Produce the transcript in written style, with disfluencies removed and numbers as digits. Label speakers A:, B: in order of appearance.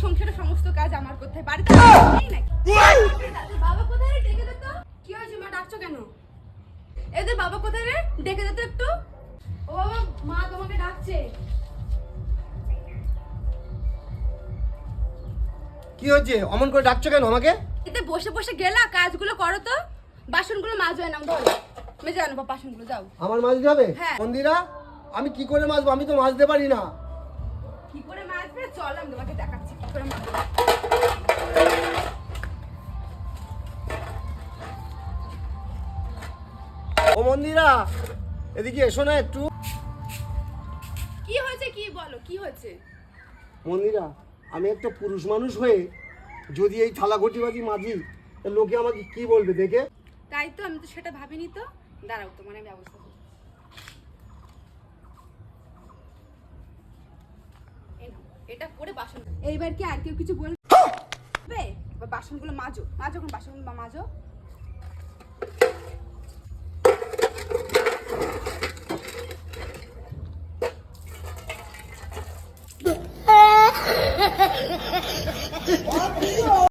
A: সংসারের সমস্ত কাজ আমার করতে হয়, বাড়িতে নেই নাকি? বাবা কোথায় রে, ডেকে দে তো। কি হয়েছে মা, ডাকছো কেন? এদের বাবা কোথায় রে, ডেকে দে তো একটু। ও বাবা, মা তোমাকে ডাকছে।
B: কি হয়েছে, অমন করে ডাকছো কেন আমাকে?
A: এতে বসে বসে গেলা, কাজগুলো করো তো। বাসনগুলো মাজো, নাম ধরো মেজে আনো বাসনগুলো, যাও।
B: আমার মাজতে হবে?
A: হ্যাঁ।
B: মন্দিরা, আমি কি করে মাজবো? আমি তো মাজতে পারি না।
A: কি করে মাজবে চল, আমি তোমাকে দেখাচ্ছি কি করে মাজবে।
B: ও মন্দিরা, এদিকে এসো না একটু।
A: কি হয়েছে, কি বলো, কি হয়েছে?
B: মন্দিরা, আমি একটা পুরুষ মানুষ হয়ে যদি এই থালা ঘটিবাজি মাজি, তা লোকে আমাকে কি বলবে দেখে?
A: তাই তো, আমি তো সেটা ভাবিনি তো। দাঁড়াও, তোমার আমি ব্যবস্থা করছি। এই নাও, এটা করে বাসন, এইবার কি আর কেউ কিছু বলবে? বাসনগুলো মাজো, মাজো, এখন বাসনগুলো মাজো।